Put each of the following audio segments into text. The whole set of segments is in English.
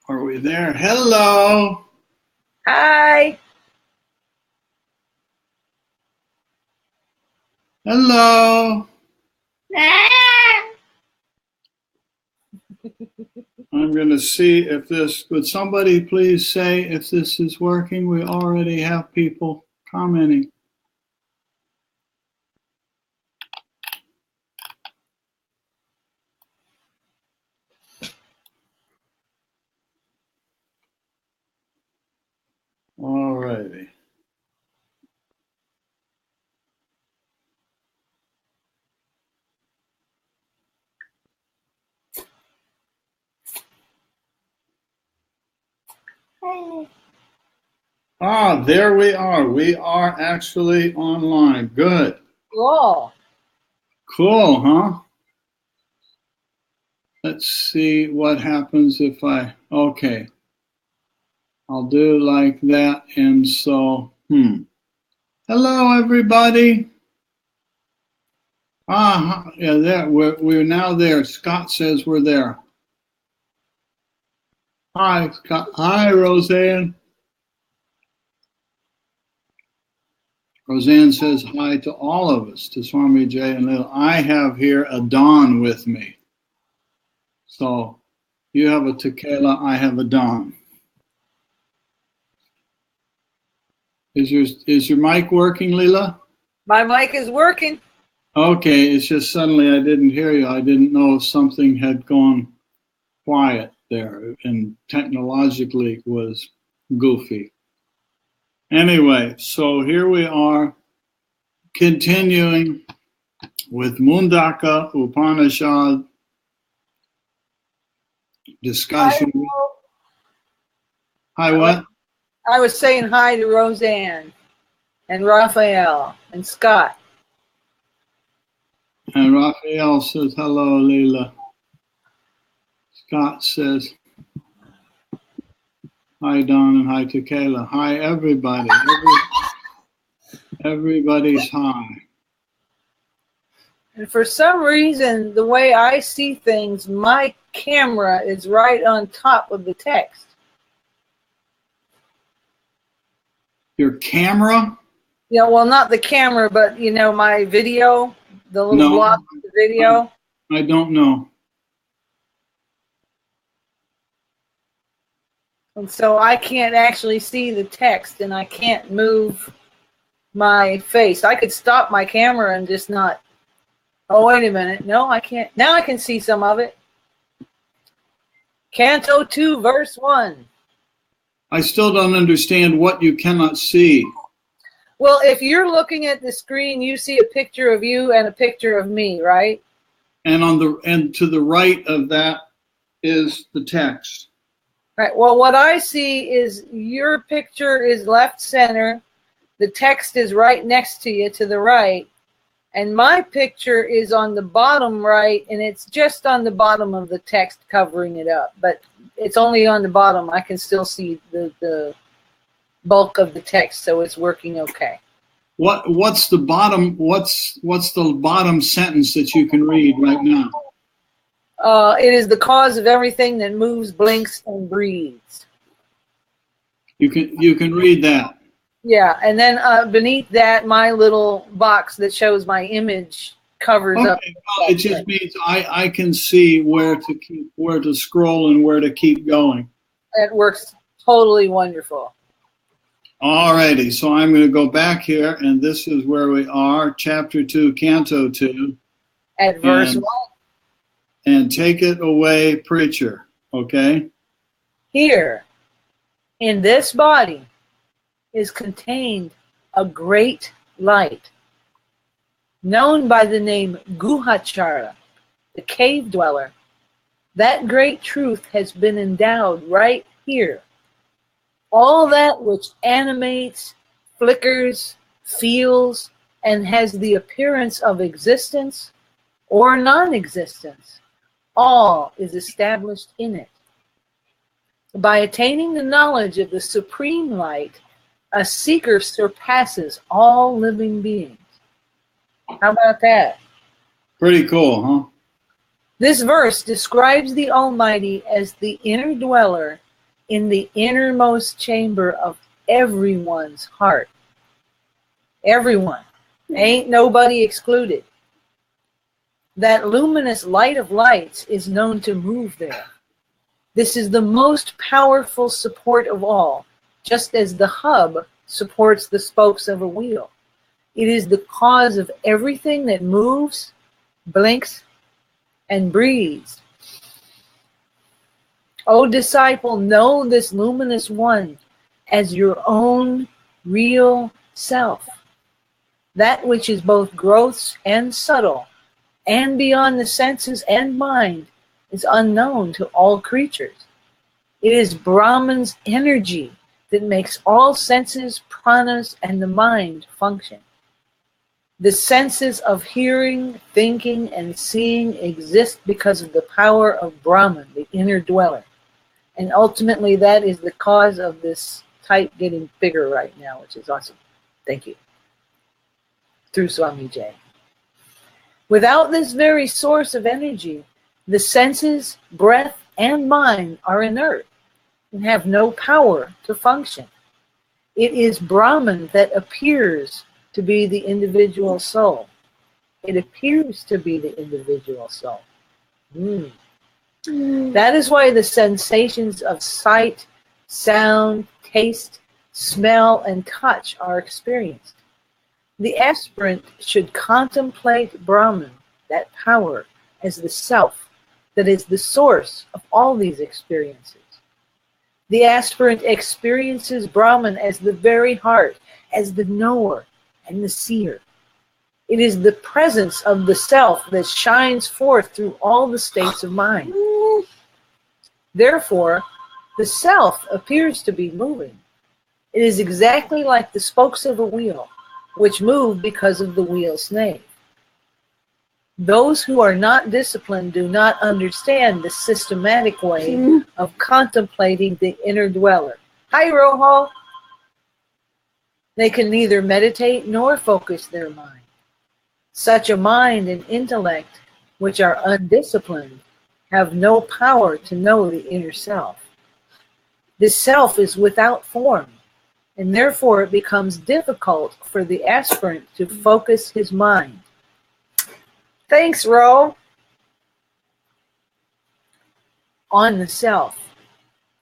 Are we there? Hello. Hi. Hello. I'm going to see if this, would somebody please say if this is working? We already have people commenting. All righty. Ah, there we are. We are actually online. Good. Cool. Cool, huh? Let's see what happens if okay. I'll do like that. And so, hello, everybody. Yeah, there. We're now there. Scott says we're there. Hi, Scott. Hi, Roseanne. Roseanne says hi to all of us, to Swami Jay and Leela. I have here a Don with me. So you have a tequila, I have a Don. Is your mic working, Leela? My mic is working. Okay, it's just suddenly I didn't hear you. I didn't know if something had gone quiet there and technologically was goofy. Anyway, so here we are continuing with Mundaka Upanishad discussion. Hi, what? I was saying hi to Roseanne and Raphael and Scott. And Raphael says, hello, Leela. Scott says, hi, Don, and hi to Kayla. Hi, everybody. Everybody's hi. And for some reason, the way I see things, my camera is right on top of the text. Your camera? Yeah, well, not the camera, but, my video, the little block of the video. I don't know. And so I can't actually see the text, and I can't move my face. I could stop my camera and just not. Oh, wait a minute. No, I can't. Now I can see some of it. Canto 2, verse 1. I still don't understand what you cannot see. Well, if you're looking at the screen, you see a picture of you and a picture of me, right? And to the right of that is the text. Right. Well, what I see is your picture is left center. The text is right next to you to the right. And my picture is on the bottom right, and it's just on the bottom of the text covering it up. But it's only on the bottom. I can still see the bulk of the text, so it's working okay. What's the bottom? What's the bottom sentence that you can read right now? It is the cause of everything that moves, blinks, and breathes. You can read that. Yeah, and then beneath that, my little box that shows my image covers up. Well, it just means I can see where to scroll and where to keep going. It works totally wonderful. All righty, so I'm going to go back here, and this is where we are, Chapter 2, Canto 2. At verse 1. And take it away, preacher, okay? Here, in this body, is contained a great light, known by the name Guhachara, the cave dweller. That great truth has been endowed right here. All that which animates, flickers, feels, and has the appearance of existence or non-existence, all is established in it. By attaining the knowledge of the supreme light, a seeker surpasses all living beings. How about that? Pretty cool, huh? This verse describes the Almighty as the inner dweller in the innermost chamber of everyone's heart. Everyone. Ain't nobody excluded. That luminous light of lights is known to move there. This is the most powerful support of all, just as the hub supports the spokes of a wheel. It is the cause of everything that moves, blinks, and breathes. O disciple, know this luminous one as your own real self. That which is both gross and subtle, and beyond the senses and mind, is unknown to all creatures. It is Brahman's energy that makes all senses, pranas, and the mind function. The senses of hearing, thinking, and seeing exist because of the power of Brahman, the inner dweller. And ultimately, that is the cause of this type getting bigger right now, which is awesome. Thank you. Through Swami J. Without this very source of energy, the senses, breath, and mind are inert and have no power to function. It is Brahman that appears to be the individual soul. It appears to be the individual soul. That is why the sensations of sight, sound, taste, smell, and touch are experienced. The aspirant should contemplate Brahman, that power, as the self that is the source of all these experiences. The aspirant experiences Brahman as the very heart, as the knower and the seer. It is the presence of the self that shines forth through all the states of mind. Therefore, the self appears to be moving. It is exactly like the spokes of a wheel, which move because of the wheel's name. Those who are not disciplined do not understand the systematic way of contemplating the inner dweller. Hi, Rojo. They can neither meditate nor focus their mind. Such a mind and intellect, which are undisciplined, have no power to know the inner self. This self is without form, and therefore it becomes difficult for the aspirant to focus his mind. Thanks, Ro. On the self.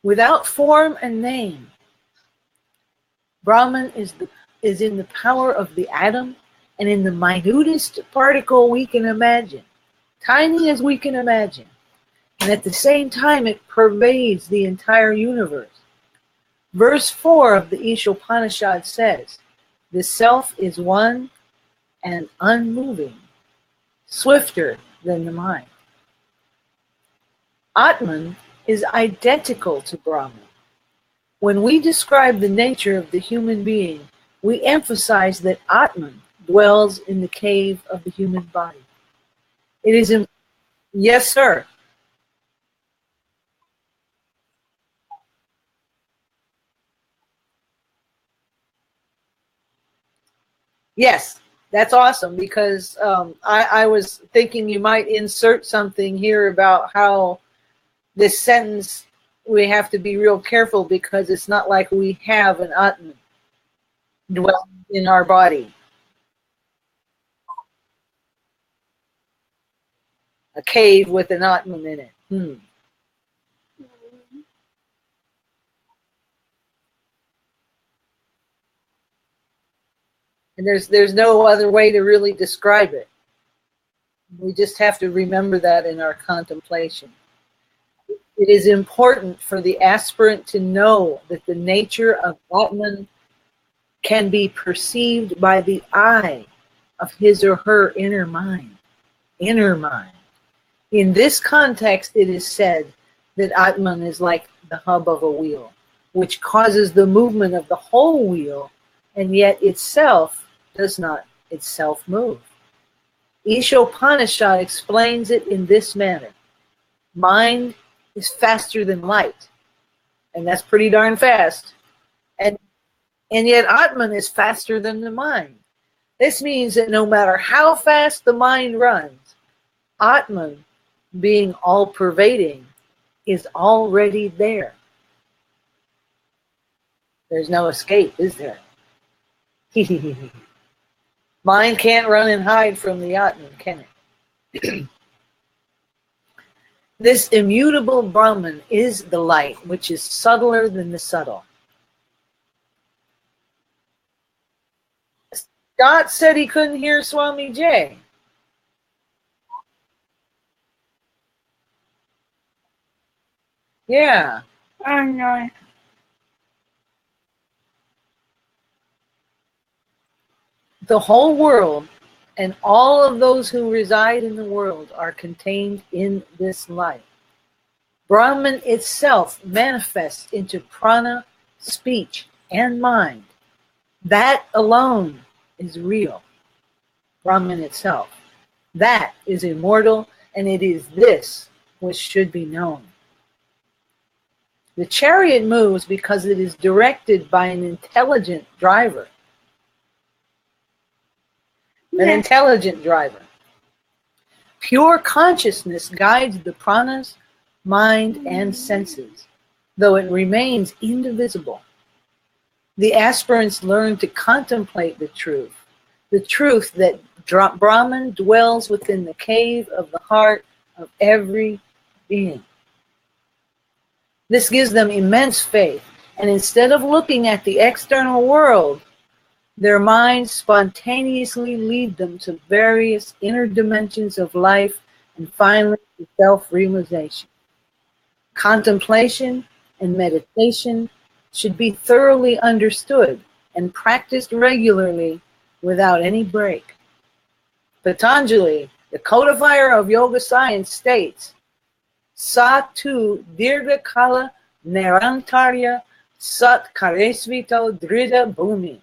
Without form and name, Brahman is in the power of the atom and in the minutest particle we can imagine, tiny as we can imagine. And at the same time, it pervades the entire universe. Verse 4 of the Upanishad says, the self is one and unmoving, swifter than the mind. Atman is identical to Brahman. When we describe the nature of the human being, we emphasize that Atman dwells in the cave of the human body. It is yes, sir. Yes, that's awesome, because I was thinking you might insert something here about how this sentence, we have to be real careful because it's not like we have an Atman dwelling in our body. A cave with an Atman in it. And there's no other way to really describe it. We just have to remember that in our contemplation. It is important for the aspirant to know that the nature of Atman can be perceived by the eye of his or her inner mind. Inner mind. In this context, it is said that Atman is like the hub of a wheel, which causes the movement of the whole wheel, and yet itself does not itself move. Upanishad explains it in this manner. Mind is faster than light, and that's pretty darn fast. And yet Atman is faster than the mind. This means that no matter how fast the mind runs, Atman, being all-pervading, is already there. There's no escape, is there? Mind can't run and hide from the Atman, can it? This immutable Brahman is the light, which is subtler than the subtle. Scott said he couldn't hear Swami J. Yeah. Oh no. The whole world and all of those who reside in the world are contained in this light. Brahman itself manifests into prana, speech, and mind. That alone is real. Brahman itself. That is immortal, and it is this which should be known. The chariot moves because it is directed by an intelligent driver. An intelligent driver. Pure consciousness guides the pranas, mind, and senses, though it remains indivisible. The aspirants learn to contemplate the truth that Brahman dwells within the cave of the heart of every being. This gives them immense faith, and instead of looking at the external world, their minds spontaneously lead them to various inner dimensions of life and finally to self-realization. Contemplation and meditation should be thoroughly understood and practiced regularly without any break. Patanjali, the codifier of yoga science, states, Sa tu dirgha kala nirantarya sat karesvito drida bhumi.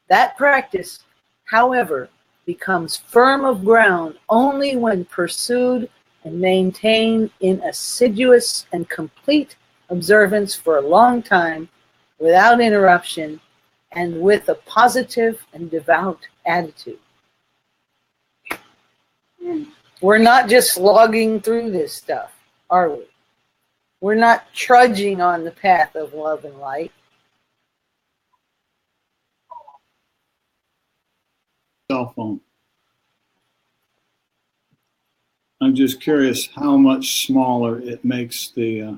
That practice, however, becomes firm of ground only when pursued and maintained in assiduous and complete observance for a long time, without interruption, and with a positive and devout attitude. We're not just slogging through this stuff, are we? We're not trudging on the path of love and light. Cell phone. I'm just curious how much smaller it makes the.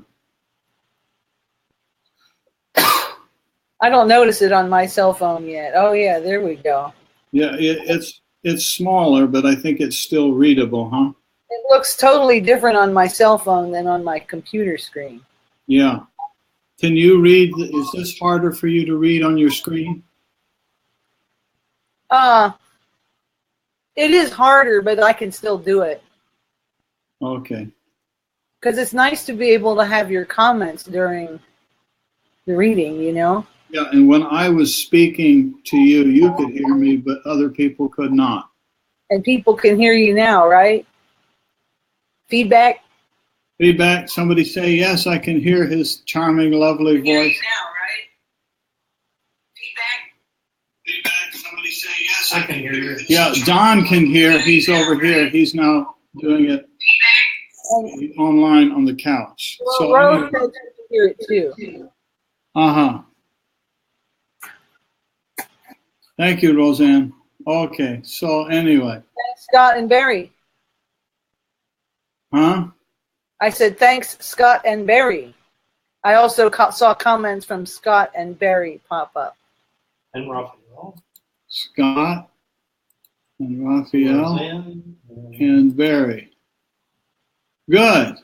I don't notice it on my cell phone yet. Oh yeah, there we go. Yeah, it's smaller, but I think it's still readable, huh? It looks totally different on my cell phone than on my computer screen. Yeah. Can you read? Is this harder for you to read on your screen? It is harder, but I can still do it. Okay. Because it's nice to be able to have your comments during the reading, you know? Yeah, and when I was speaking to you, you could hear me, but other people could not. And people can hear you now, right? Feedback? Feedback, somebody say, yes, I can hear his charming, lovely voice. Now, right? Feedback, somebody say, yes, I can hear you. Yeah, Don can hear. He's over here. He's now doing it online on the couch. Well, So Rose can hear it too. Uh-huh. Thank you, Roseanne. Okay, so anyway. Thanks, Scott and Barry. Huh? I said, thanks, Scott and Barry. I also saw comments from Scott and Barry pop up. And Raphael. Scott and Raphael Roseanne, and Barry. Good.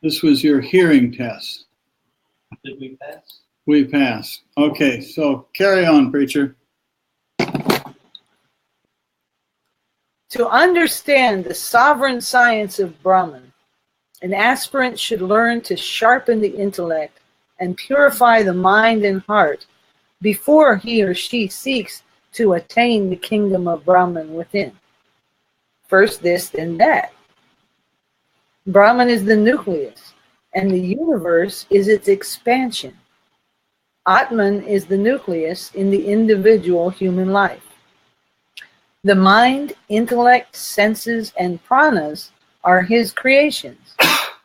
This was your hearing test. Did we pass? We passed. Okay, so carry on, preacher. To understand the sovereign science of Brahman, an aspirant should learn to sharpen the intellect and purify the mind and heart before he or she seeks to attain the kingdom of Brahman within. First this, then that. Brahman is the nucleus, and the universe is its expansion. Atman is the nucleus in the individual human life. The mind, intellect, senses, and pranas are his creations,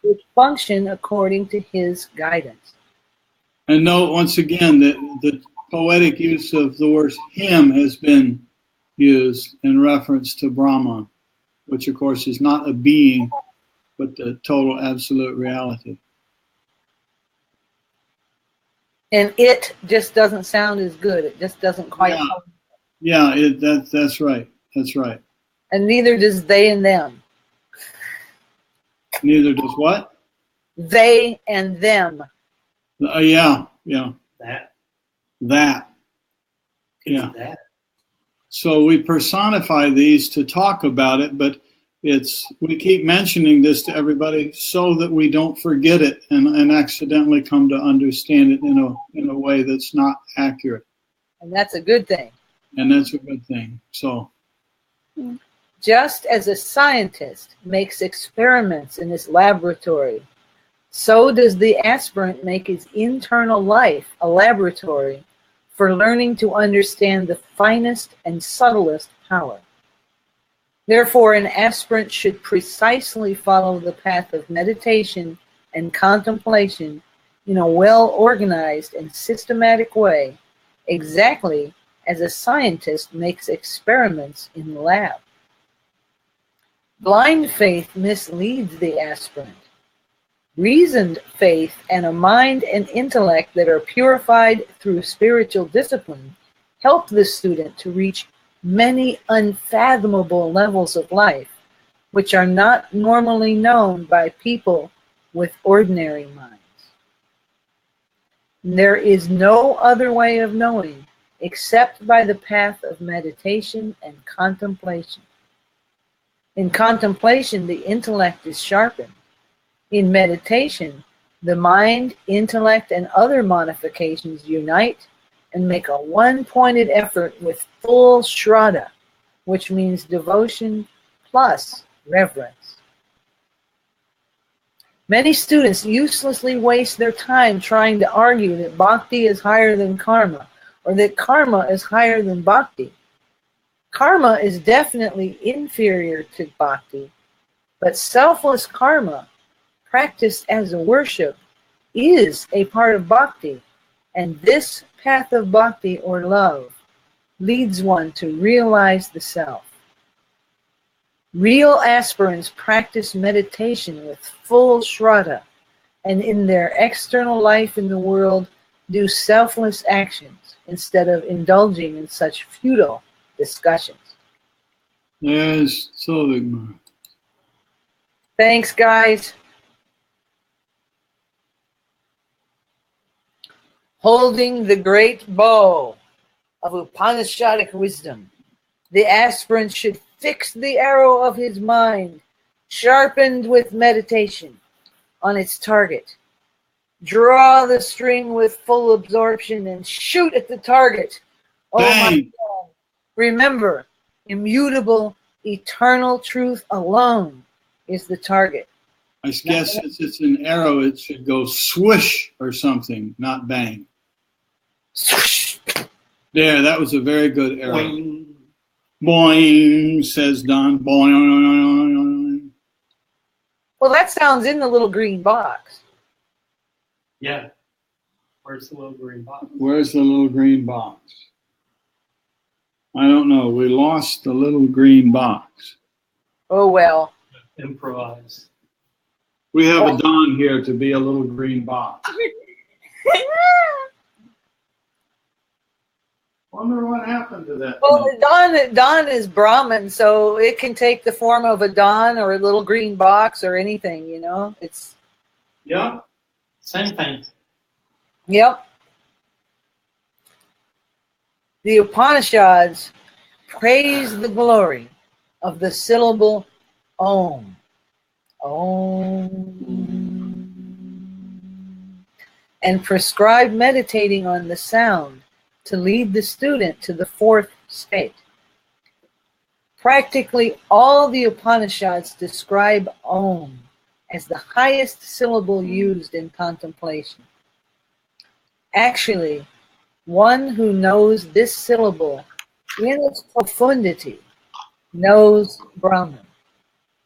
which function according to his guidance. And note once again that the poetic use of the word him has been used in reference to Brahman, which of course is not a being, but the total absolute reality. And it just doesn't sound as good. It just doesn't quite. Yeah, that's right. That's right. And neither does they and them. Neither does what? They and them. Yeah. That. Yeah. That. So we personify these to talk about it, but we keep mentioning this to everybody so that we don't forget it and accidentally come to understand it in a way that's not accurate. And that's a good thing. And that's a good thing. So just as a scientist makes experiments in his laboratory, so does the aspirant make his internal life a laboratory for learning to understand the finest and subtlest power. Therefore, an aspirant should precisely follow the path of meditation and contemplation in a well-organized and systematic way, exactly as a scientist makes experiments in the lab. Blind faith misleads the aspirant. Reasoned faith and a mind and intellect that are purified through spiritual discipline help the student to reach many unfathomable levels of life, which are not normally known by people with ordinary minds. There is no other way of knowing except by the path of meditation and contemplation. In contemplation, the intellect is sharpened. In meditation, the mind, intellect, and other modifications unite and make a one-pointed effort with full shraddha, which means devotion plus reverence. Many students uselessly waste their time trying to argue that bhakti is higher than karma, or that karma is higher than bhakti. Karma is definitely inferior to bhakti, but selfless karma, practiced as a worship, is a part of bhakti, and this path of bhakti or love leads one to realize the self. Real aspirants practice meditation with full shraddha, and in their external life in the world do selfless actions instead of indulging in such futile discussions. there's Sylvigmar. Thanks, guys. Holding the great bow of Upanishadic wisdom, the aspirant should fix the arrow of his mind, sharpened with meditation, on its target. Draw the string with full absorption and shoot at the target. Oh my God. Remember, immutable, eternal truth alone is the target. I guess since it's an arrow, it should go swish or something, not bang. Swoosh. There, that was a very good arrow. Boing. Boing, says Don. Boing. Well, that sounds in the little green box. Yeah. Where's the little green box? Where's the little green box? I don't know. We lost the little green box. Oh, well. Improvise. We have a Don here to be a little green box. Wonder what happened to that. Well, Don is Brahmin, so it can take the form of a Don or a little green box or anything, you know? It's... Yeah. Same thing. Yep. The Upanishads praise the glory of the syllable Om. Om. And prescribe meditating on the sound to lead the student to the fourth state. Practically all the Upanishads describe Om as the highest syllable used in contemplation. Actually, one who knows this syllable in its profundity knows Brahman.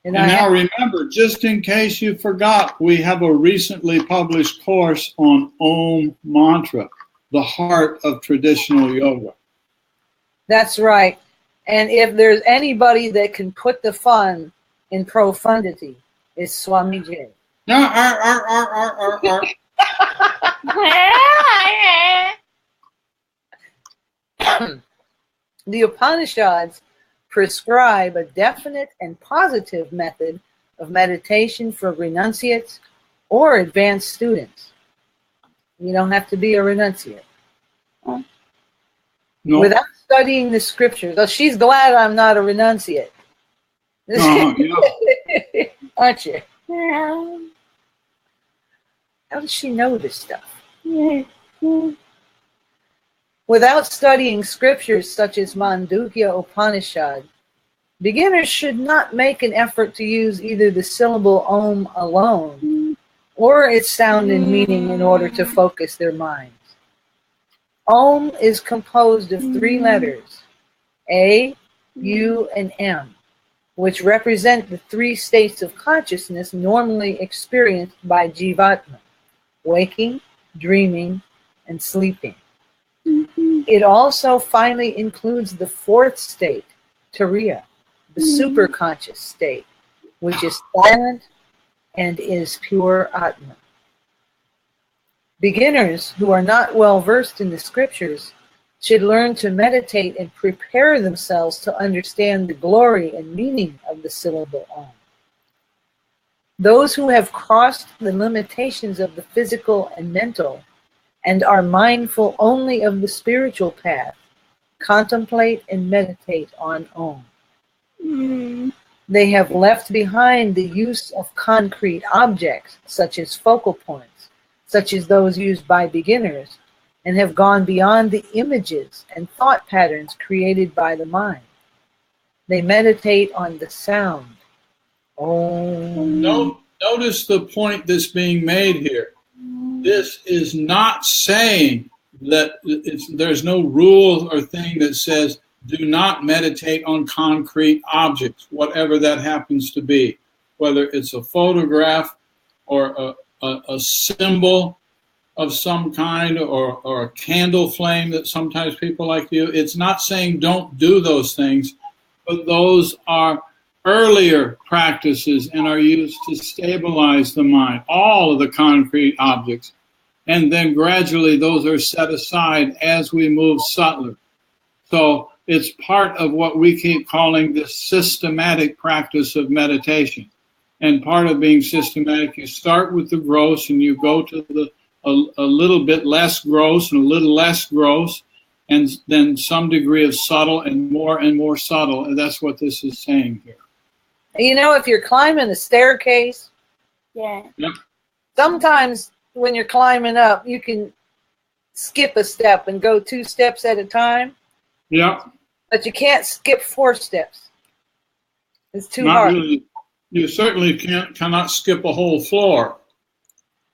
And now remember, just in case you forgot, we have a recently published course on Om Mantra, the heart of traditional yoga. That's right. And if there's anybody that can put the fun in profundity, it's Swamiji. The Upanishads prescribe a definite and positive method of meditation for renunciates or advanced students. You don't have to be a renunciate. No. Without studying the scriptures. Oh, she's glad I'm not a renunciate. Yeah. Aren't you? How does she know this stuff? Without studying scriptures such as Mundaka Upanishad, beginners should not make an effort to use either the syllable Om alone or its sound and meaning in order to focus their minds. Om is composed of 3 letters, A, U, and M, which represent the 3 states of consciousness normally experienced by Jivatma: waking, dreaming, and sleeping. It also finally includes the 4th state, Turiya, the superconscious state, which is silent and is pure Atma. Beginners who are not well versed in the scriptures should learn to meditate and prepare themselves to understand the glory and meaning of the syllable Om. Those who have crossed the limitations of the physical and mental and are mindful only of the spiritual path contemplate and meditate on Om. They have left behind the use of concrete objects such as focal points, such as those used by beginners, and have gone beyond the images and thought patterns created by the mind. They meditate on the sound. Om. Notice the point that's being made here. This is not saying that there's no rule or thing that says do not meditate on concrete objects, whatever that happens to be, whether it's a photograph or a symbol of some kind or a candle flame that sometimes people like to use. It's not saying don't do those things, but those are earlier practices and are used to stabilize the mind, all of the concrete objects. And then gradually those are set aside as we move subtler. So it's part of what we keep calling the systematic practice of meditation. And part of being systematic, you start with the gross and you go to a little bit less gross and a little less gross, and then some degree of subtle and more subtle. And that's what this is saying here. You know, if you're climbing a staircase, Yep. sometimes when you're climbing up, you can skip a step and go 2 steps at a time. Yeah. But you can't skip 4 steps. It's too hard. Really. You certainly cannot skip a whole floor.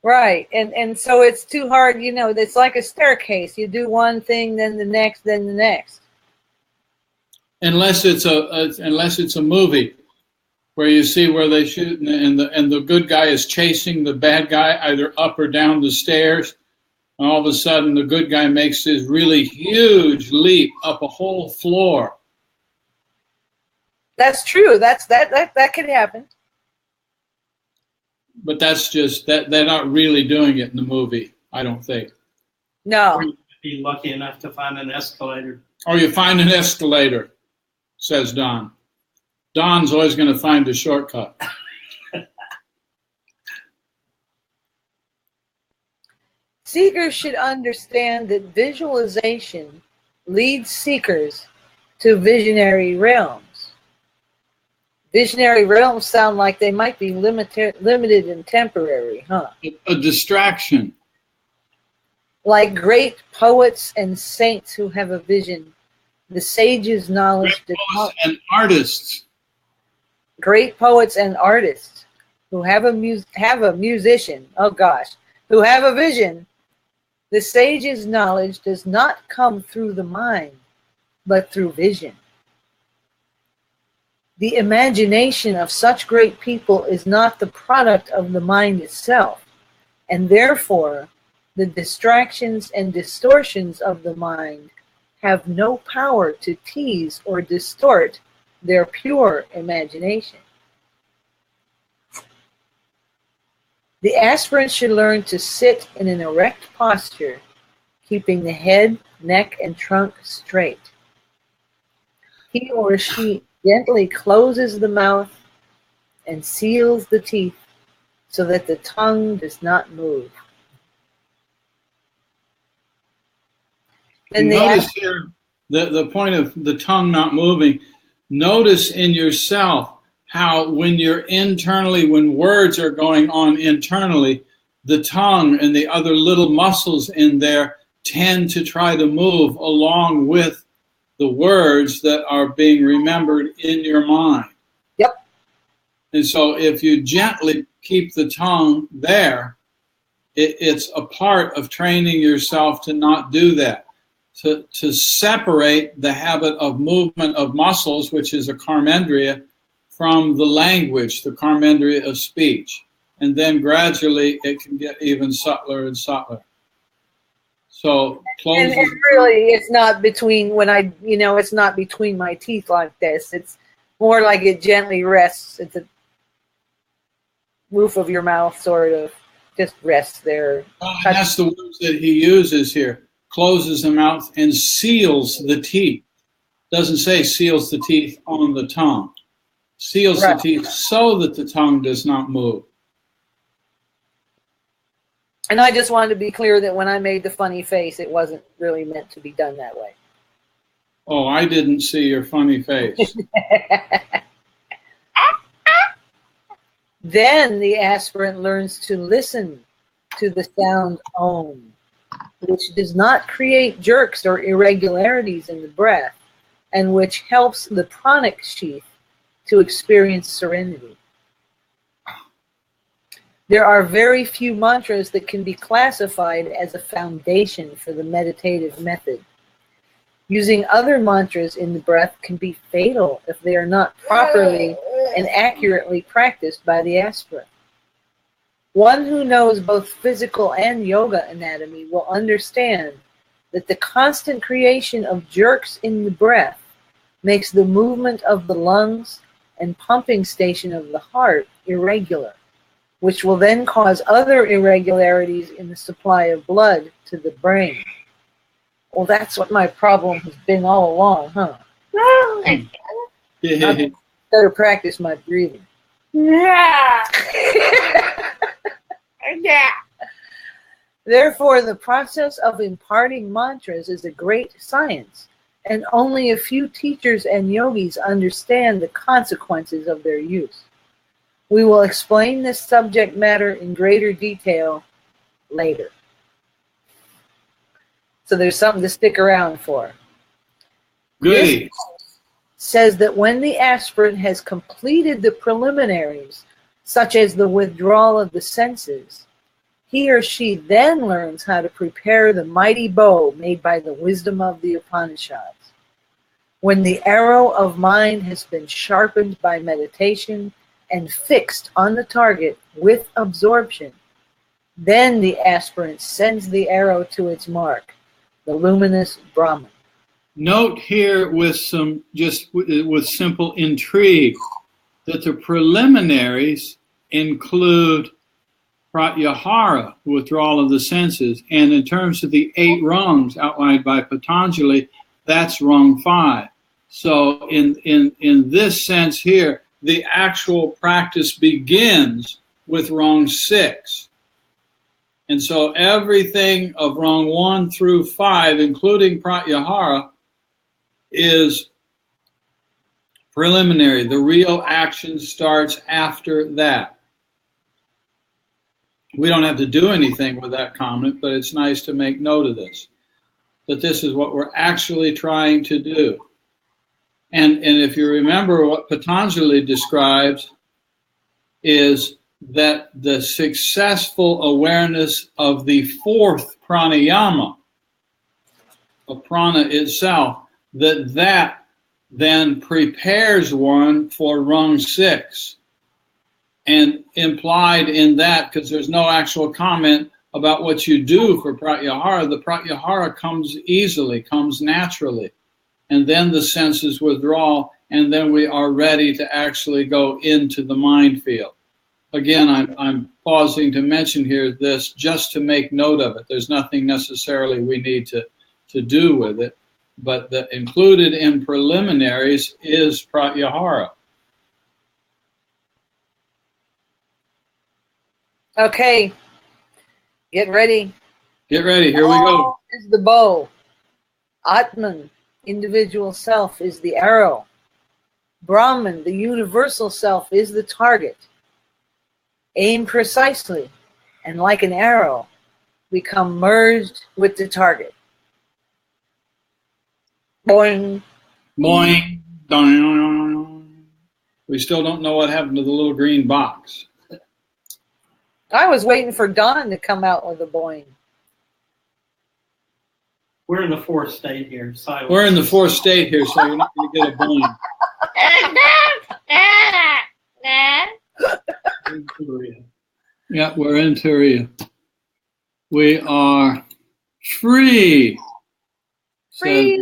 Right. And so it's too hard. You know, it's like a staircase. You do one thing, then the next, then the next. Unless it's a movie where you see where they shoot and the good guy is chasing the bad guy either up or down the stairs, and all of a sudden the good guy makes this really huge leap up a whole floor. That's true. That could happen. But that's just that they're not really doing it in the movie, I don't think. No. Or you'd be lucky enough to find an escalator. Or you find an escalator, says Don. Don's always going to find a shortcut. Seekers should understand that visualization leads seekers to visionary realms. Visionary realms sound like they might be limited and temporary, huh? A distraction. Like great poets and saints who have a vision, the sages' knowledge Great poets and artists. Great poets and artists who have a musician, who have a vision. The sage's knowledge does not come through the mind, but through vision. The imagination of such great people is not the product of the mind itself, and therefore the distractions and distortions of the mind have no power to tease or distort their pure imagination. The aspirant should learn to sit in an erect posture, keeping the head, neck, and trunk straight. He or she gently closes the mouth and seals the teeth so that the tongue does not move. Then Notice here the point of the tongue not moving. Notice in yourself how when you're internally, when words are going on internally, the tongue and the other little muscles in there tend to try to move along with the words that are being remembered in your mind. Yep. And so if you gently keep the tongue there, it's a part of training yourself to not do that. To separate the habit of movement of muscles, which is a karmendriya, from the language, the karmendriya of speech. And then gradually it can get even subtler and subtler. So close. And really, it's not between it's not between my teeth like this. It's more like it gently rests at the roof of your mouth, sort of. Just rests there. That's the words that he uses here. Closes the mouth and seals the teeth. Doesn't say seals the teeth on the tongue. Seals the teeth so that the tongue does not move. And I just wanted to be clear that when I made the funny face, it wasn't really meant to be done that way. Oh, I didn't see your funny face. Then the aspirant learns to listen to the sound Om, which does not create jerks or irregularities in the breath, and which helps the pranic sheath to experience serenity. There are very few mantras that can be classified as a foundation for the meditative method. Using other mantras in the breath can be fatal if they are not properly and accurately practiced by the aspirant. One who knows both physical and yoga anatomy will understand that the constant creation of jerks in the breath makes the movement of the lungs and pumping station of the heart irregular, which will then cause other irregularities in the supply of blood to the brain. Well, that's what my problem has been all along, huh? I better practice my breathing. Therefore, the process of imparting mantras is a great science, and only a few teachers and yogis understand the consequences of their use. We will explain this subject matter in greater detail later. So there's something to stick around for. Good. Says that when the aspirant has completed the preliminaries, such as the withdrawal of the senses, he or she then learns how to prepare the mighty bow made by the wisdom of the Upanishads. When the arrow of mind has been sharpened by meditation and fixed on the target with absorption, then the aspirant sends the arrow to its mark, the luminous Brahman. Note here with simple intrigue that the preliminaries include pratyahara, withdrawal of the senses, and in terms of the 8 rungs outlined by Patanjali, that's rung 5. So in this sense here, the actual practice begins with rung 6. And so everything of rung 1 through 5, including pratyahara, is preliminary. The real action starts after that. We don't have to do anything with that comment, but it's nice to make note of this, that this is what we're actually trying to do. And if you remember what Patanjali describes is that the successful awareness of the 4th pranayama, of prana itself, that then prepares one for rung 6. And implied in that, because there's no actual comment about what you do for pratyahara, the pratyahara comes easily, comes naturally. And then the senses withdraw, and then we are ready to actually go into the mind field. Again, I'm pausing to mention here this just to make note of it. There's nothing necessarily we need to do with it, but the included in preliminaries is pratyahara. Okay, get ready. Get ready, here we go. Is the bow. Atman, individual self, is the arrow. Brahman, the universal self, is the target. Aim precisely, and like an arrow, become merged with the target. Boing. Boing. Dong. We still don't know what happened to the little green box. I was waiting for Don to come out with a boing. We're in the fourth state here. Silence. We're in the fourth state here, so you're not going to get a boing. Yeah, we're in Turiya. We are free. Free.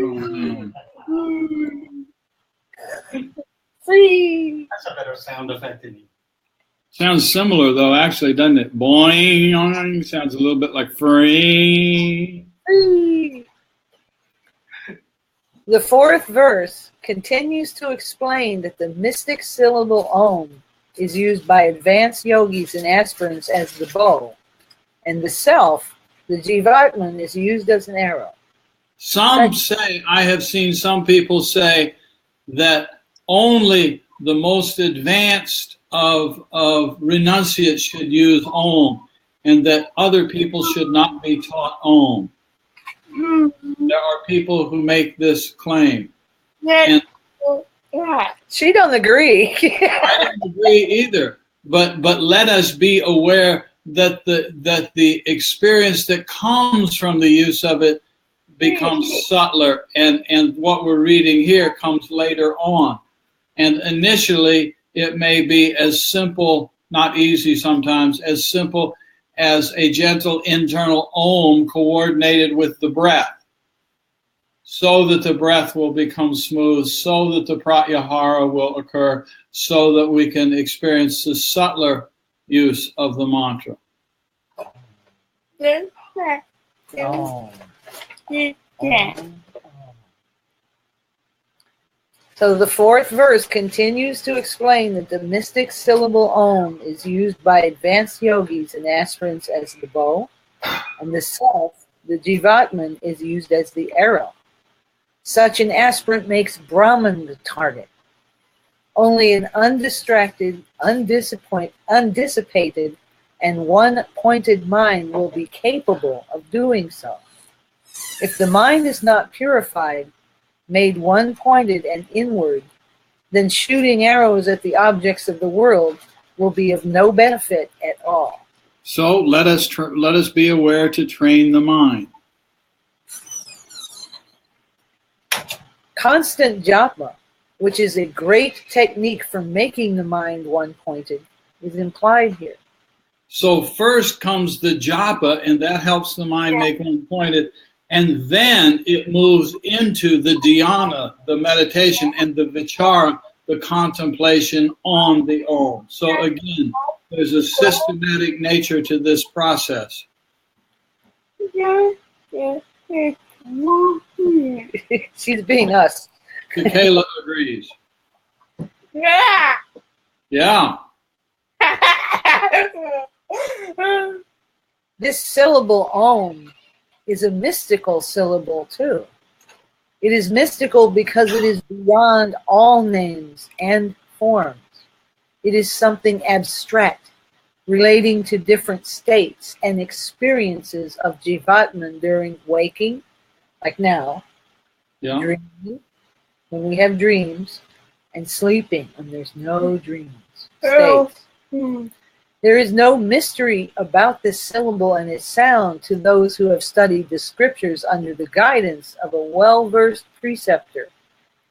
Free. That's a better sound effect than you. Sounds similar, though, actually, doesn't it? Boing. Sounds a little bit like free. Free. The fourth verse continues to explain that the mystic syllable Om is used by advanced yogis and aspirants as the bow, and the self, the Jivatman, is used as an arrow. Some say, I have seen some people say that only the most advanced of renunciates should use Om, and that other people should not be taught Om. There are people who make this claim. And she don't agree. I don't agree either. But let us be aware that the experience that comes from the use of it becomes subtler, and what we're reading here comes later on. And initially, it may be as simple, not easy sometimes, as simple as a gentle internal Om coordinated with the breath, so that the breath will become smooth, so that the pratyahara will occur, so that we can experience the subtler use of the mantra. Oh. So the fourth verse continues to explain that the mystic syllable Om is used by advanced yogis and aspirants as the bow, and the self, the Jivatman, is used as the arrow. Such an aspirant makes Brahman the target. Only an undistracted, undissipated, and one-pointed mind will be capable of doing so. If the mind is not purified, made one-pointed and inward, then shooting arrows at the objects of the world will be of no benefit at all. So let us be aware to train the mind. Constant japa, which is a great technique for making the mind one-pointed, is implied here. So first comes the japa, and that helps the mind make one-pointed. And then it moves into the dhyana, the meditation, and the vichara, the contemplation on the Om. So again, there's a systematic nature to this process. She's being us. Kayla agrees. Yeah. This syllable Om is a mystical syllable too. It is mystical because it is beyond all names and forms. It is something abstract, relating to different states and experiences of Jivatman during waking, like now, dreaming, when we have dreams, and sleeping when there's no dreams. States. There is no mystery about this syllable and its sound to those who have studied the scriptures under the guidance of a well-versed preceptor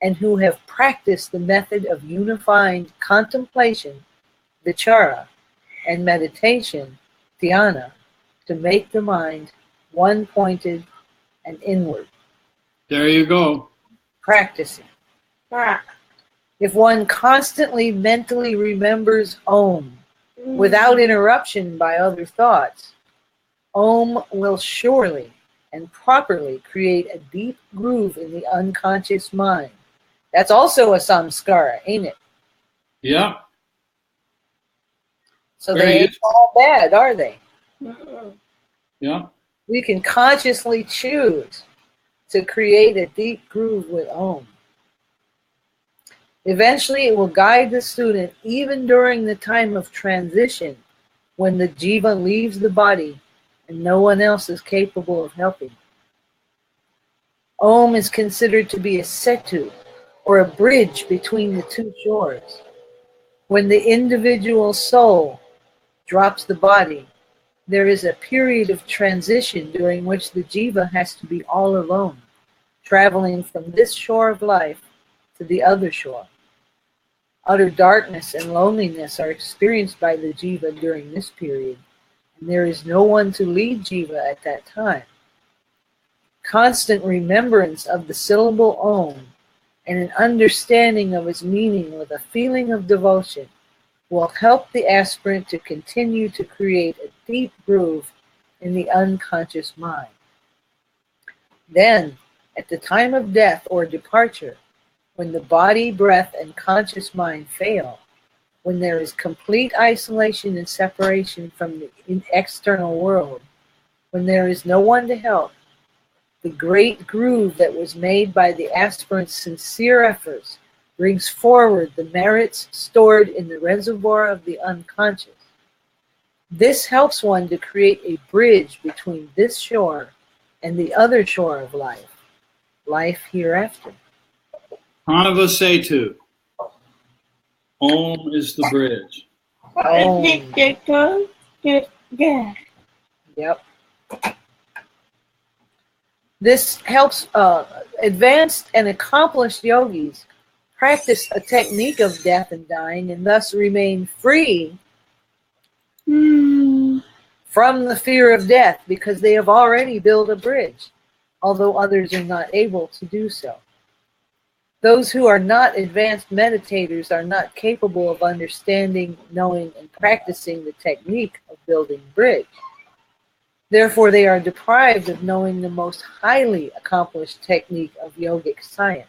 and who have practiced the method of unifying contemplation, vichara, and meditation, dhyana, to make the mind one-pointed and inward. There you go. Practicing. If one constantly mentally remembers Om without interruption by other thoughts, Om will surely and properly create a deep groove in the unconscious mind. That's also a samskara, ain't it? Yeah. So Very they ain't useful. all bad, are they? Yeah. We can consciously choose to create a deep groove with Om. Eventually, it will guide the student even during the time of transition, when the jiva leaves the body and no one else is capable of helping. Om is considered to be a setu, or a bridge between the two shores. When the individual soul drops the body, there is a period of transition during which the jiva has to be all alone, traveling from this shore of life to the other shore. Utter darkness and loneliness are experienced by the jiva during this period, and there is no one to lead jiva at that time. Constant remembrance of the syllable Om and an understanding of its meaning with a feeling of devotion will help the aspirant to continue to create a deep groove in the unconscious mind. Then, at the time of death or departure, when the body, breath, and conscious mind fail, when there is complete isolation and separation from the external world, when there is no one to help, the great groove that was made by the aspirant's sincere efforts brings forward the merits stored in the reservoir of the unconscious. This helps one to create a bridge between this shore and the other shore of life, life hereafter. Pranava Setu. Om is the bridge. Om. Yep. This helps advanced and accomplished yogis practice a technique of death and dying and thus remain free from the fear of death, because they have already built a bridge, although others are not able to do so. Those who are not advanced meditators are not capable of understanding, knowing, and practicing the technique of building bridge. Therefore, they are deprived of knowing the most highly accomplished technique of yogic science.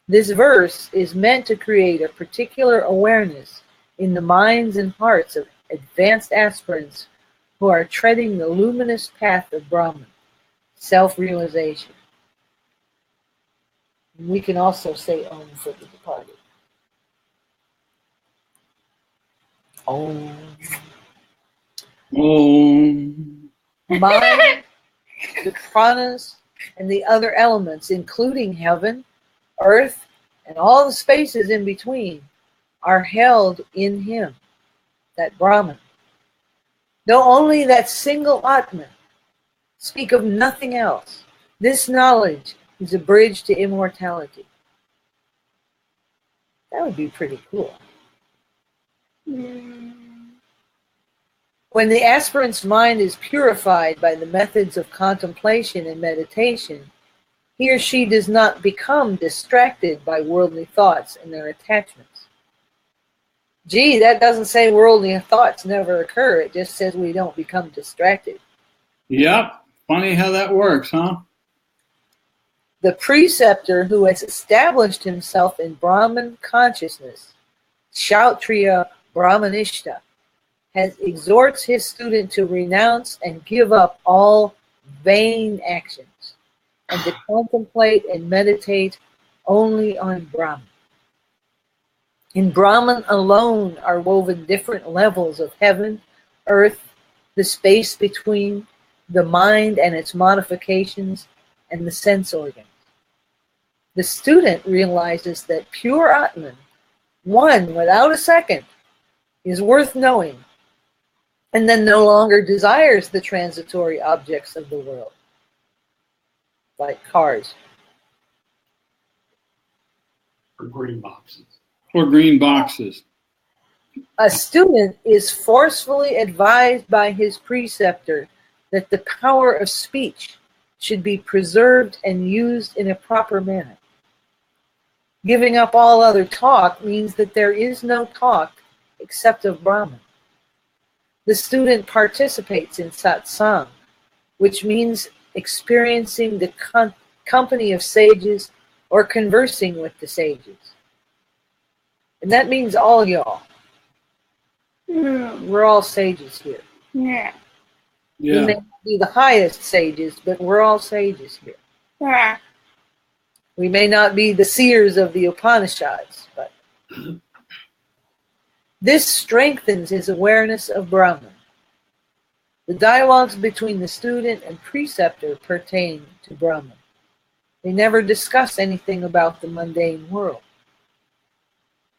This verse is meant to create a particular awareness in the minds and hearts of advanced aspirants who are treading the luminous path of Brahman, self-realization. We can also say Om for the departed. Om. Om. Mind, the pranas, and the other elements, including heaven, earth, and all the spaces in between, are held in him, that Brahman. Know only that single Atman. Speak of nothing else. This knowledge is a bridge to immortality. That would be pretty cool. When the aspirant's mind is purified by the methods of contemplation and meditation, he or she does not become distracted by worldly thoughts and their attachments. Gee, that doesn't say worldly thoughts never occur. It just says we don't become distracted. Yep. Funny how that works, huh? The preceptor who has established himself in Brahman consciousness, Kshatriya Brahmanishta, exhorts his student to renounce and give up all vain actions and to contemplate and meditate only on Brahman. In Brahman alone are woven different levels of heaven, earth, the space between, the mind and its modifications, and the sense organs. The student realizes that pure Atman, one without a second, is worth knowing, and then no longer desires the transitory objects of the world, like cars. Or green boxes. Or green boxes. A student is forcefully advised by his preceptor that the power of speech should be preserved and used in a proper manner. Giving up all other talk means that there is no talk except of Brahman. The student participates in satsang, which means experiencing the company of sages or conversing with the sages. And that means all y'all. We're all sages here. Yeah. We may not be the highest sages, but we're all sages here. Yeah. We may not be the seers of the Upanishads, but this strengthens his awareness of Brahman. The dialogues between the student and preceptor pertain to Brahman. They never discuss anything about the mundane world.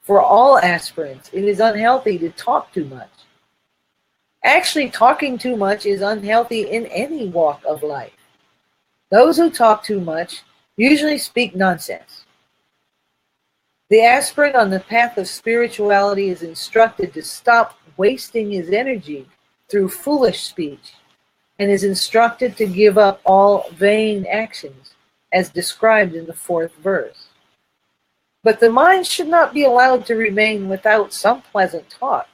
For all aspirants, it is unhealthy to talk too much. Actually, talking too much is unhealthy in any walk of life. Those who talk too much usually speak nonsense. The aspirant on the path of spirituality is instructed to stop wasting his energy through foolish speech, and is instructed to give up all vain actions, as described in the 4th verse. But the mind should not be allowed to remain without some pleasant talk.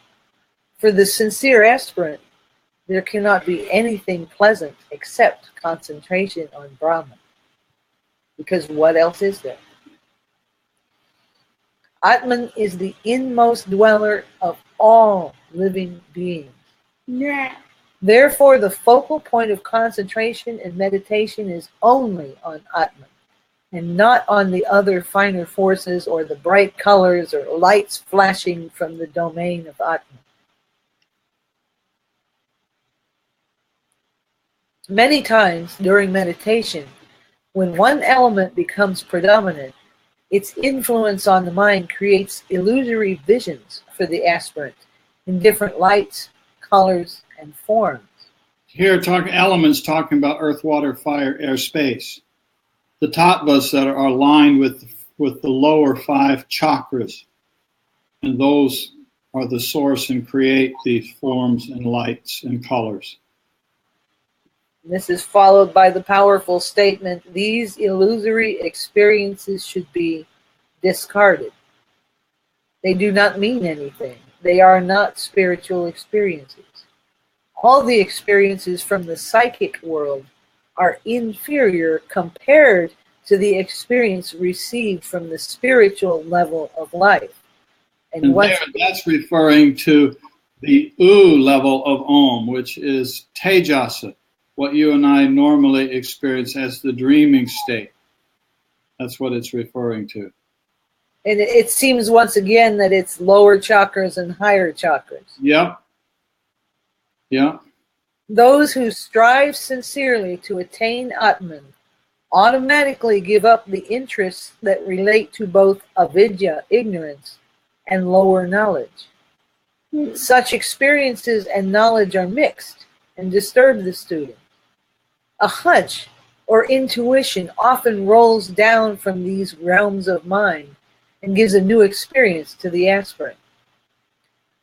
For the sincere aspirant, there cannot be anything pleasant except concentration on Brahman. Because what else is there? Atman is the inmost dweller of all living beings. Yeah. Therefore, the focal point of concentration and meditation is only on Atman, and not on the other finer forces or the bright colors or lights flashing from the domain of Atman. Many times during meditation, when one element becomes predominant, its influence on the mind creates illusory visions for the aspirant in different lights, colors, and forms. Here, elements talking about earth, water, fire, air, space. The tattvas that are aligned with the lower 5 chakras, and those are the source and create these forms and lights and colors. This is followed by the powerful statement, these illusory experiences should be discarded. They do not mean anything. They are not spiritual experiences. All the experiences from the psychic world are inferior compared to the experience received from the spiritual level of life. And that's referring to the U level of Om, which is Tejasa, what you and I normally experience as the dreaming state. That's what it's referring to. And it seems once again that it's lower chakras and higher chakras. Yep. Yep. Those who strive sincerely to attain Atman automatically give up the interests that relate to both avidya, ignorance, and lower knowledge. Such experiences and knowledge are mixed and disturb the student. A hunch or intuition often rolls down from these realms of mind and gives a new experience to the aspirant.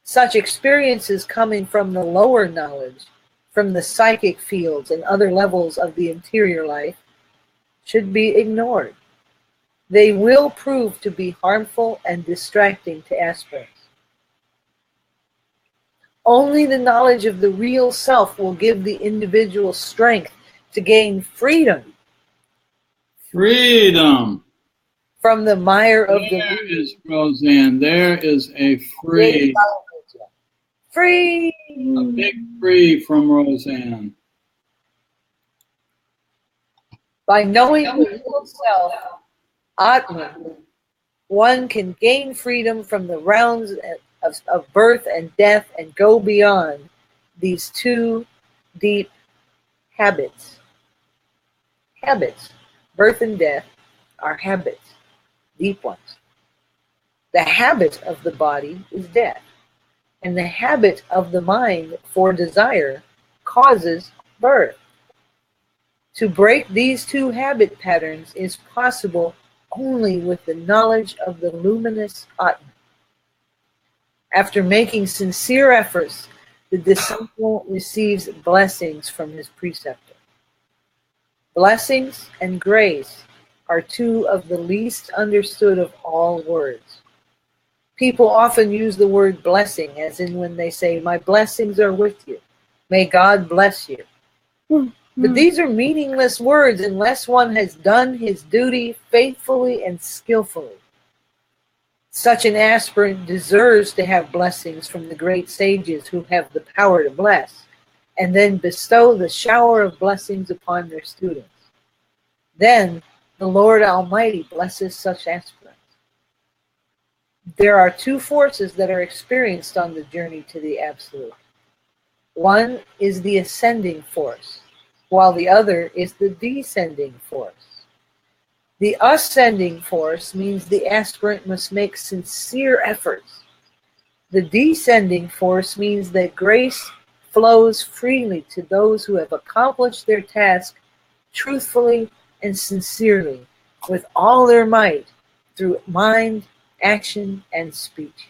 Such experiences coming from the lower knowledge, from the psychic fields and other levels of the interior life, should be ignored. They will prove to be harmful and distracting to aspirants. Only the knowledge of the real self will give the individual strength to gain freedom. Freedom. From the mire of the There is Roseanne. There is a free. Free. A big free from Roseanne. By knowing the real self, Atman, one can gain freedom from the realms of birth and death and go beyond these 2 deep habits. Habits, birth and death, are habits, deep ones. The habit of the body is death, and the habit of the mind for desire causes birth. To break these 2 habit patterns is possible only with the knowledge of the luminous Atman. After making sincere efforts, the disciple receives blessings from his preceptor. Blessings and grace are two of the least understood of all words. People often use the word blessing as in when they say, "My blessings are with you. May God bless you." But these are meaningless words unless one has done his duty faithfully and skillfully. Such an aspirant deserves to have blessings from the great sages who have the power to bless, and then bestow the shower of blessings upon their students. Then the Lord Almighty blesses such aspirants. There are two forces that are experienced on the journey to the Absolute. One is the ascending force, while the other is the descending force. The ascending force means the aspirant must make sincere efforts. The descending force means that grace flows freely to those who have accomplished their task truthfully and sincerely, with all their might, through mind, action, and speech.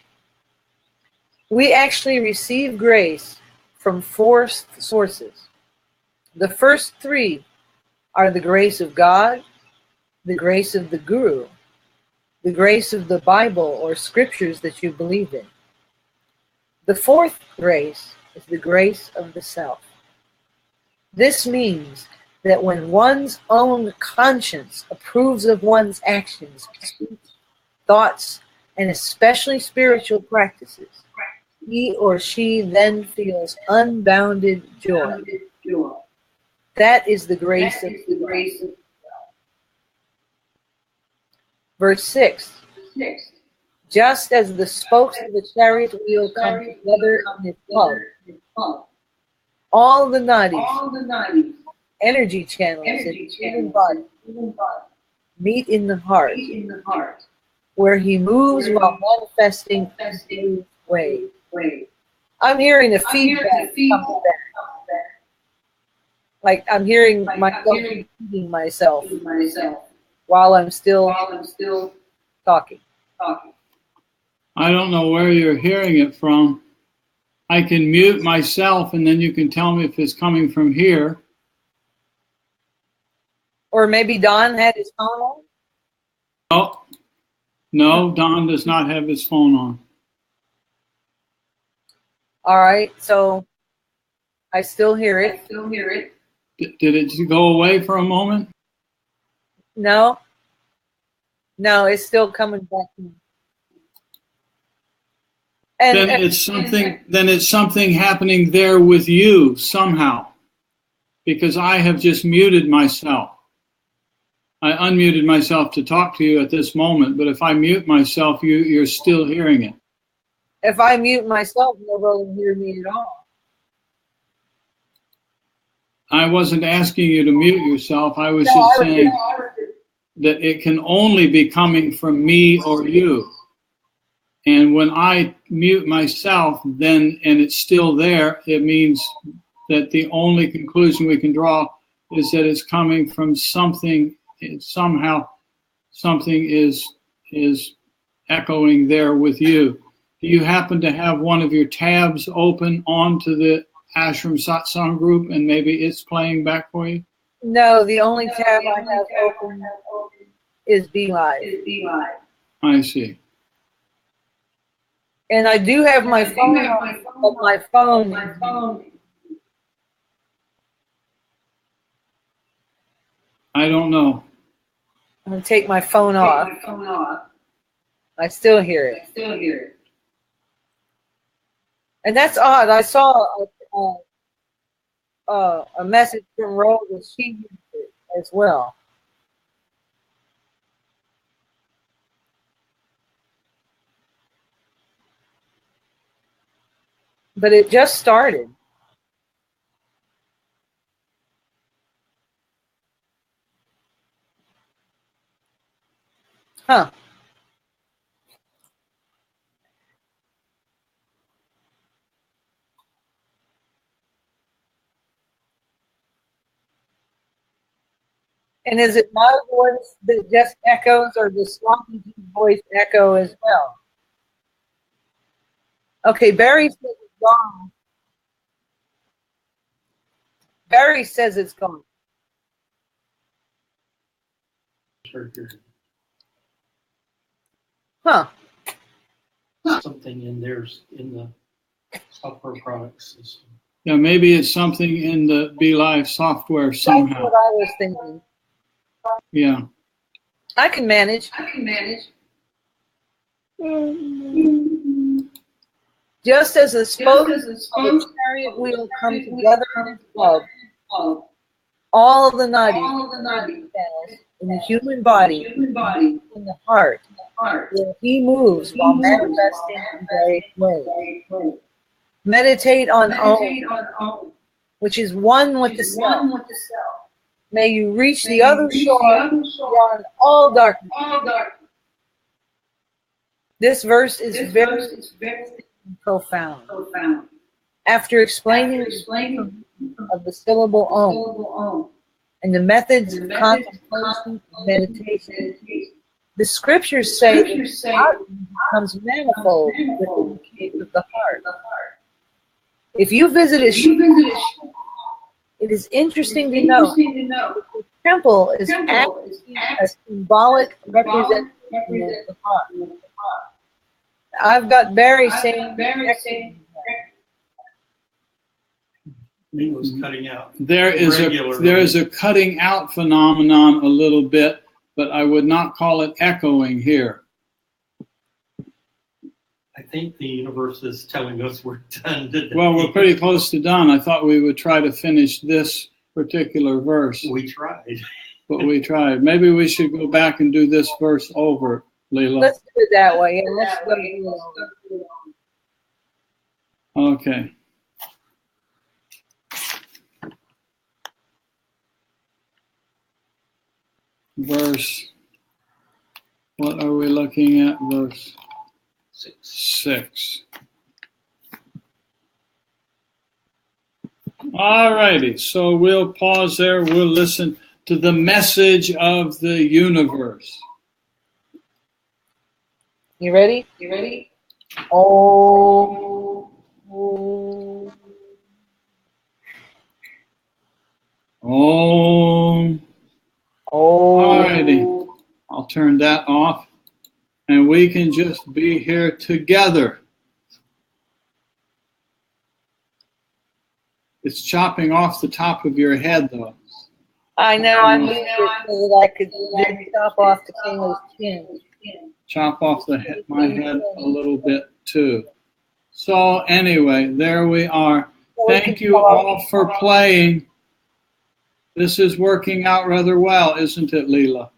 We actually receive grace from four sources. The first three are the grace of God, the grace of the Guru, the grace of the Bible or scriptures that you believe in. The fourth grace is the grace of the self. This means that when one's own conscience approves of one's actions, thoughts, and especially spiritual practices, he or she then feels unbounded joy. That is the grace of the grace. Verse 6. Just as the spokes of the chariot wheel come together in its hub, all the nadis, energy channels in the human body, meet in the heart, where he moves while manifesting in way. I'm hearing a feedback coming back. Like I'm hearing myself repeating myself while I'm still talking. I don't know where you're hearing it from. I can mute myself and then you can tell me if it's coming from here. Or maybe Don had his phone on? Oh, no, Don does not have his phone on. All right, so I still hear it. Did it go away for a moment? No, it's still coming back. Then it's something happening there with you somehow, because I have just muted myself. I unmuted myself to talk to you at this moment, but if I mute myself, you're still hearing it. If I mute myself, nobody will hear me at all. I wasn't asking you to mute yourself. I was just saying that it can only be coming from me or you. And when I mute myself, then, and it's still there, it means that the only conclusion we can draw is that it's coming from something, somehow something is echoing there with you. Do you happen to have one of your tabs open onto the Ashram Satsang group and maybe it's playing back for you? No, the only tab I have open is Be Live. I see. And I do have my phone on, but my phone. I don't know. I'm going to take my phone off. I still hear it. And that's odd. I saw a message from Rose that she used it as well. But it just started. Huh. And is it my voice that just echoes, or does Swamiji's voice echo as well? Okay, Barry says it's gone. Barry says it's gone. Huh. Something in theirs in the software products system. Yeah, maybe it's something in the BeLive software somehow. That's what I was thinking. Yeah. I can manage. Just as the spokes of the chariot wheel come together in its hub, all of the nadis in the human body, in the heart, where he moves while manifesting in various ways. Meditate on Om, which is one with the self. May you reach the other shore beyond all darkness. This verse is very profound. After explaining of the syllable Om and the methods of contemplation and meditation, the scriptures say that God becomes manifold within the cave of the heart. If you visit a shrine, it is interesting to know that the temple is actually a symbolic representation of the heart. I've got Barry saying It was cutting out. There is a cutting out phenomenon a little bit, but I would not call it echoing here. I think the universe is telling us we're done today. Well, we're pretty close to done. I thought we would try to finish this particular verse. We tried. But we tried. Maybe we should go back and do this verse over, Leela. Let's do it that way. And let's go. Okay. Verse, what are we looking at? Verse 6. All righty, so we'll pause there. We'll listen to the message of the universe. You ready? Oh. Om. All righty, I'll turn that off, and we can just be here together. It's chopping off the top of your head, though. I know, I moved it so that I could chop off the king's chin. Chop off my head a little bit, too. So anyway, there we are. Thank you all for playing. This is working out rather well, isn't it, Leela?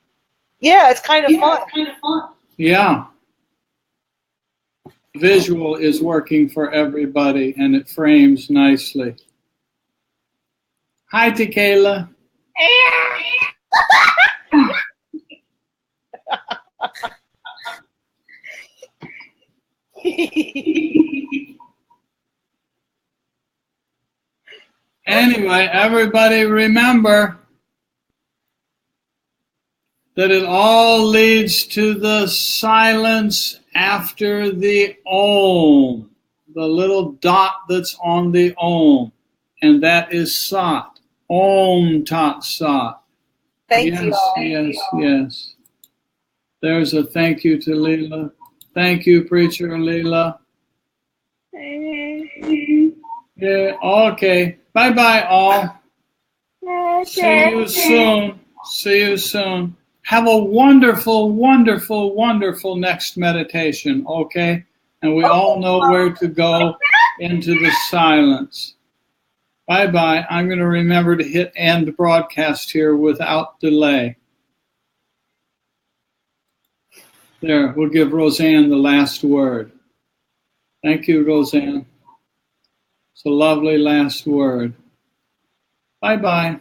Yeah, it's kind of fun. Yeah. Visual is working for everybody, and it frames nicely. Hi, Tequila. Anyway, everybody remember that it all leads to the silence after the Om, the little dot that's on the Om, and that is Sat. Om Tat Sat. Thank you. Yes. There's a thank you to Leela. Thank you, Preacher Leela. Yeah, okay. Bye-bye, all. See you soon. Have a wonderful, wonderful, wonderful next meditation, okay? And we all know where to go into the silence. Bye-bye. I'm going to remember to hit end broadcast here without delay. There, we'll give Roseanne the last word. Thank you, Roseanne. It's a lovely last word. Bye-bye.